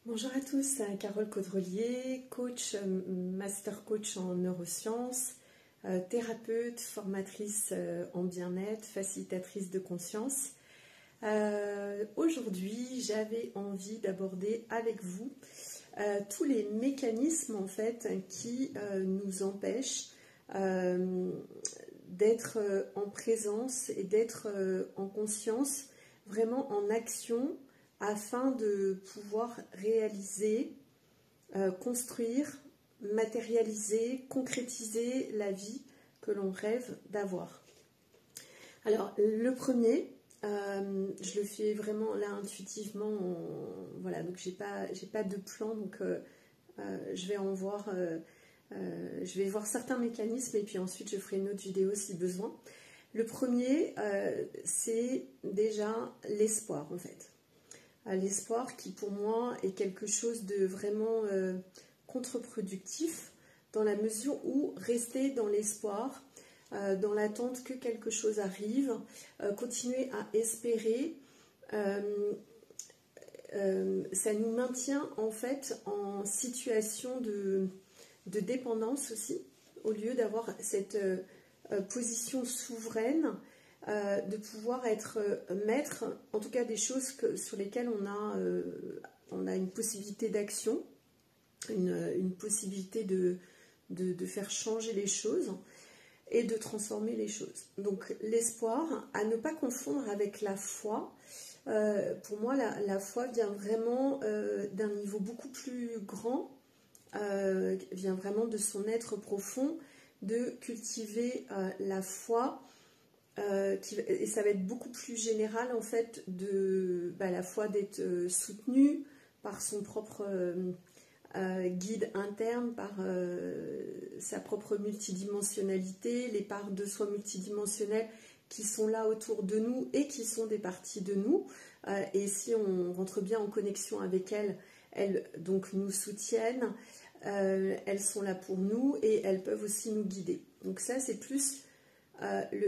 Bonjour à tous, Carole Caudrelier, coach, master coach en neurosciences, thérapeute, formatrice en bien-être, facilitatrice de conscience. Aujourd'hui, j'avais envie d'aborder avec vous tous les mécanismes en fait qui nous empêchent d'être en présence et d'être en conscience, vraiment en action, afin de pouvoir réaliser, construire, matérialiser, concrétiser la vie que l'on rêve d'avoir. Alors, le premier, je le fais vraiment là intuitivement, voilà, donc j'ai pas de plan, donc je vais en voir, je vais voir certains mécanismes et puis ensuite je ferai une autre vidéo si besoin. Le premier, c'est déjà l'espoir en fait. L'espoir qui pour moi est quelque chose de vraiment contre-productif dans la mesure où rester dans l'espoir, dans l'attente que quelque chose arrive, continuer à espérer, ça nous maintient en fait en situation de dépendance aussi, au lieu d'avoir cette position souveraine, de pouvoir être maître, en tout cas des choses sur lesquelles on a une possibilité d'action, une possibilité de faire changer les choses et de transformer les choses. Donc l'espoir, à ne pas confondre avec la foi. Pour moi, la foi vient vraiment d'un niveau beaucoup plus grand, vient vraiment de son être profond, de cultiver la foi. Et ça va être beaucoup plus général en fait à la fois d'être soutenu par son propre guide interne, par sa propre multidimensionnalité, les parts de soi multidimensionnelles qui sont là autour de nous et qui sont des parties de nous, et si on rentre bien en connexion avec elles donc nous soutiennent, elles sont là pour nous et elles peuvent aussi nous guider. Donc ça c'est plus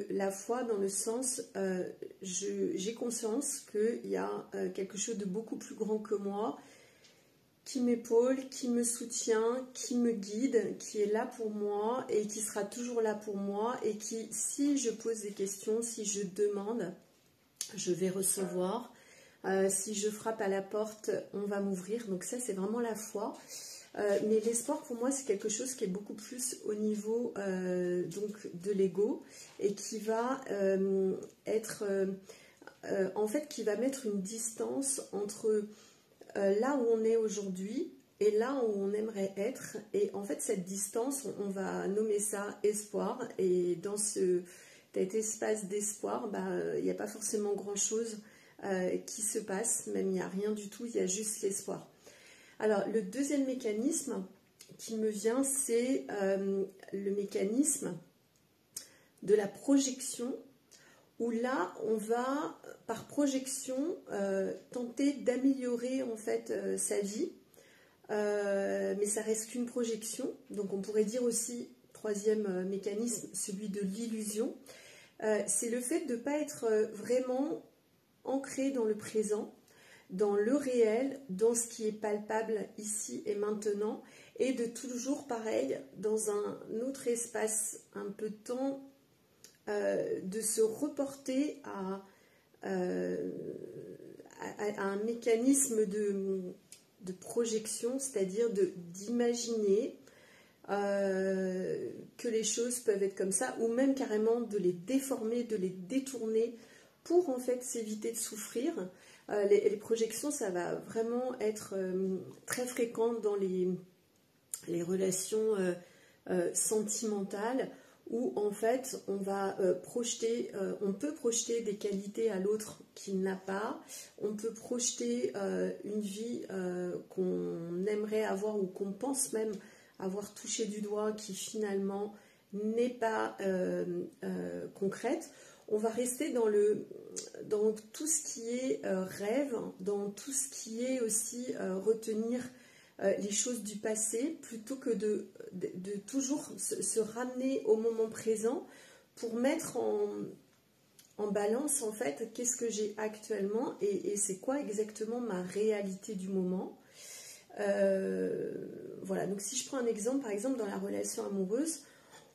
la foi dans le sens, j'ai conscience qu'il y a quelque chose de beaucoup plus grand que moi, qui m'épaule, qui me soutient, qui me guide, qui est là pour moi et qui sera toujours là pour moi et qui, si je pose des questions, si je demande, je vais recevoir. Si je frappe à la porte, on va m'ouvrir. Donc ça, c'est vraiment la foi. Mais l'espoir pour moi c'est quelque chose qui est beaucoup plus au niveau donc de l'ego et qui va être en fait qui va mettre une distance entre là où on est aujourd'hui et là où on aimerait être, et en fait cette distance on va nommer ça espoir, et dans cet espace d'espoir il n'y a pas forcément grand chose qui se passe, même il n'y a rien du tout, il y a juste l'espoir. Alors, le deuxième mécanisme qui me vient, c'est le mécanisme de la projection, où là, on va, par projection, tenter d'améliorer en fait sa vie, mais ça reste qu'une projection. Donc, on pourrait dire aussi, troisième mécanisme, celui de l'illusion. C'est le fait de ne pas être vraiment ancré dans le présent, dans le réel, dans ce qui est palpable ici et maintenant, et de toujours pareil, dans un autre espace, un peu de temps, de se reporter à un mécanisme de projection, c'est-à-dire d'imaginer que les choses peuvent être comme ça, ou même carrément de les déformer, de les détourner, pour en fait s'éviter de souffrir. Les projections, ça va vraiment être très fréquent dans les relations sentimentales, où en fait on va on peut projeter des qualités à l'autre qu'il n'a pas, on peut projeter une vie qu'on aimerait avoir ou qu'on pense même avoir touché du doigt, qui finalement n'est pas concrète. On va rester dans tout ce qui est rêve, dans tout ce qui est aussi retenir les choses du passé, plutôt que de toujours se ramener au moment présent pour mettre en balance en fait qu'est-ce que j'ai actuellement et c'est quoi exactement ma réalité du moment. Voilà, donc si je prends un exemple, par exemple dans la relation amoureuse,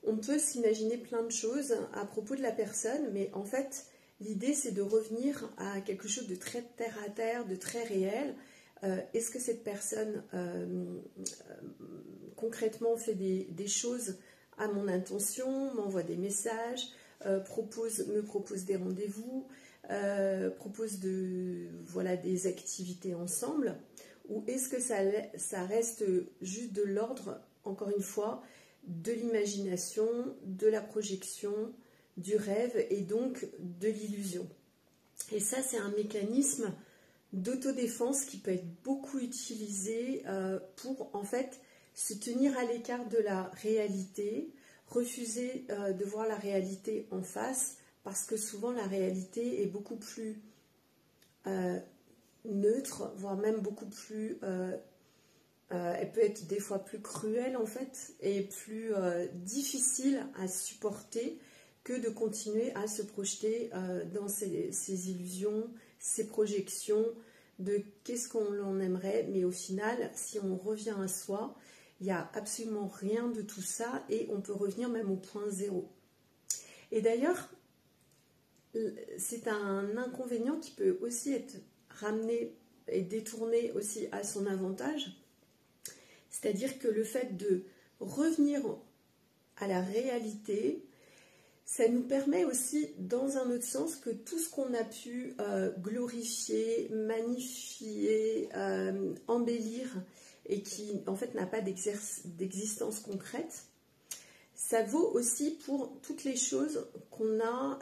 on peut s'imaginer plein de choses à propos de la personne, mais en fait, l'idée c'est de revenir à quelque chose de très terre à terre, de très réel. Est-ce que cette personne concrètement fait des choses à mon intention, m'envoie des messages, me propose des rendez-vous, propose voilà, des activités ensemble, ou est-ce que ça reste juste de l'ordre, encore une fois, de l'imagination, de la projection, du rêve et donc de l'illusion. Et ça, c'est un mécanisme d'autodéfense qui peut être beaucoup utilisé pour en fait se tenir à l'écart de la réalité, refuser de voir la réalité en face, parce que souvent la réalité est beaucoup plus neutre, voire même beaucoup plus... elle peut être des fois plus cruelle en fait, et plus difficile à supporter que de continuer à se projeter dans ces illusions, ces projections de qu'est-ce qu'on aimerait, mais au final, si on revient à soi, il n'y a absolument rien de tout ça et on peut revenir même au point zéro. Et d'ailleurs, c'est un inconvénient qui peut aussi être ramené et détourné aussi à son avantage, c'est-à-dire que le fait de revenir à la réalité, ça nous permet aussi, dans un autre sens, que tout ce qu'on a pu glorifier, magnifier, embellir, et qui en fait n'a pas d'existence concrète, ça vaut aussi pour toutes les choses qu'on a,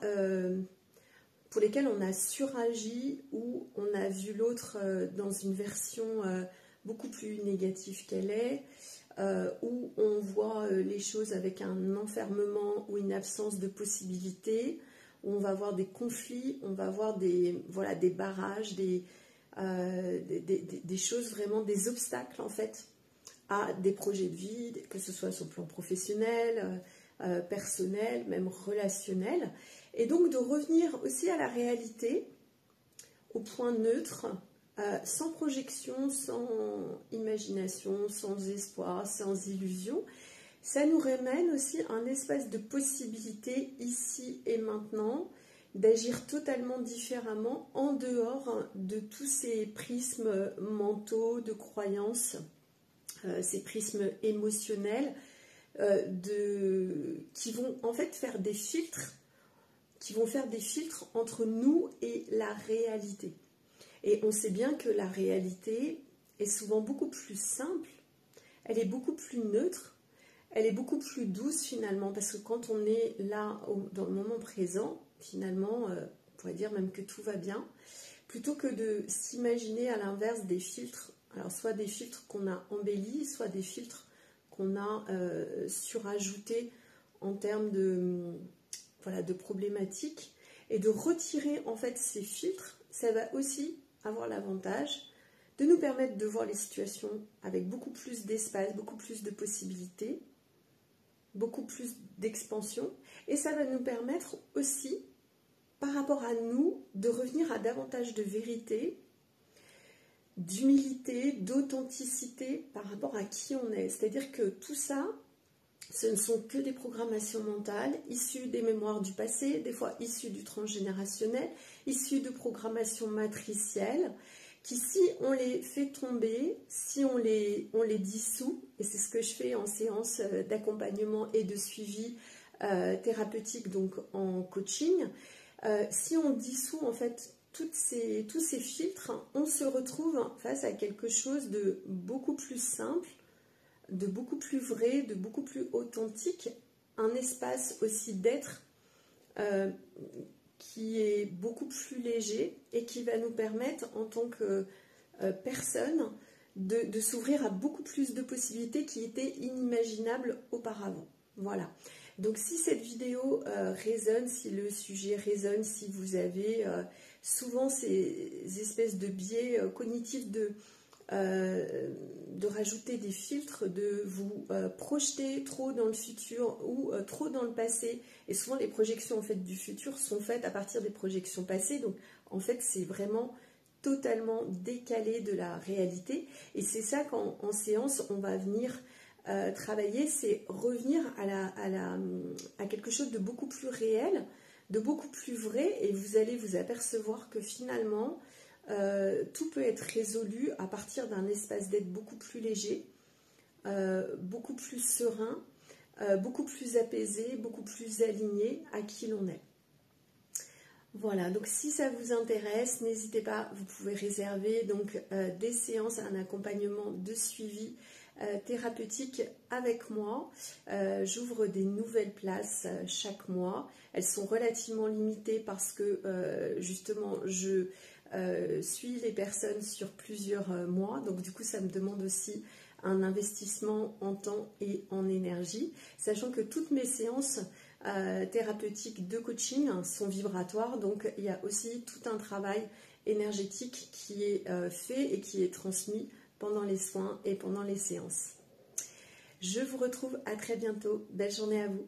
pour lesquelles on a suragi ou on a vu l'autre dans une version beaucoup plus négative qu'elle est, où on voit les choses avec un enfermement ou une absence de possibilités, où on va avoir des conflits, on va avoir des barrages, des choses vraiment, des obstacles en fait à des projets de vie, que ce soit sur le plan professionnel, personnel, même relationnel. Et donc de revenir aussi à la réalité, au point neutre, sans projection, sans imagination, sans espoir, sans illusion, ça nous ramène aussi un espace de possibilité ici et maintenant, d'agir totalement différemment en dehors de tous ces prismes mentaux, de croyances, ces prismes émotionnels qui vont en fait faire des filtres, entre nous et la réalité. Et on sait bien que la réalité est souvent beaucoup plus simple, elle est beaucoup plus neutre, elle est beaucoup plus douce finalement, parce que quand on est là dans le moment présent, finalement, on pourrait dire même que tout va bien, plutôt que de s'imaginer à l'inverse des filtres, alors soit des filtres qu'on a embellis, soit des filtres qu'on a surajoutés en termes de problématiques, et de retirer en fait ces filtres, ça va aussi avoir l'avantage de nous permettre de voir les situations avec beaucoup plus d'espace, beaucoup plus de possibilités, beaucoup plus d'expansion, et ça va nous permettre aussi, par rapport à nous, de revenir à davantage de vérité, d'humilité, d'authenticité par rapport à qui on est. C'est-à-dire que tout ça, ce ne sont que des programmations mentales issues des mémoires du passé, des fois issues du transgénérationnel, issues de programmations matricielles, qui si on les fait tomber, si on les dissout, et c'est ce que je fais en séance d'accompagnement et de suivi thérapeutique, donc en coaching, si on dissout en fait tous ces filtres, on se retrouve face à quelque chose de beaucoup plus simple, de beaucoup plus vrai, de beaucoup plus authentique, un espace aussi d'être qui est beaucoup plus léger et qui va nous permettre en tant que personne de s'ouvrir à beaucoup plus de possibilités qui étaient inimaginables auparavant. Voilà. Donc si cette vidéo résonne, si le sujet résonne, si vous avez souvent ces espèces de biais cognitifs de rajouter des filtres, de vous projeter trop dans le futur ou trop dans le passé, et souvent les projections en fait du futur sont faites à partir des projections passées, donc en fait c'est vraiment totalement décalé de la réalité. Et c'est ça qu'en séance, on va venir travailler, c'est revenir à quelque chose de beaucoup plus réel, de beaucoup plus vrai, et vous allez vous apercevoir que finalement, tout peut être résolu à partir d'un espace d'être beaucoup plus léger, beaucoup plus serein, beaucoup plus apaisé, beaucoup plus aligné à qui l'on est. Voilà, donc si ça vous intéresse, n'hésitez pas, vous pouvez réserver donc des séances, un accompagnement de suivi thérapeutique avec moi. J'ouvre des nouvelles places chaque mois. Elles sont relativement limitées parce que justement je suis les personnes sur plusieurs mois, donc du coup ça me demande aussi un investissement en temps et en énergie, sachant que toutes mes séances thérapeutiques de coaching sont vibratoires, donc il y a aussi tout un travail énergétique qui est fait et qui est transmis pendant les soins et pendant les séances. Je vous retrouve à très bientôt. Belle journée à vous.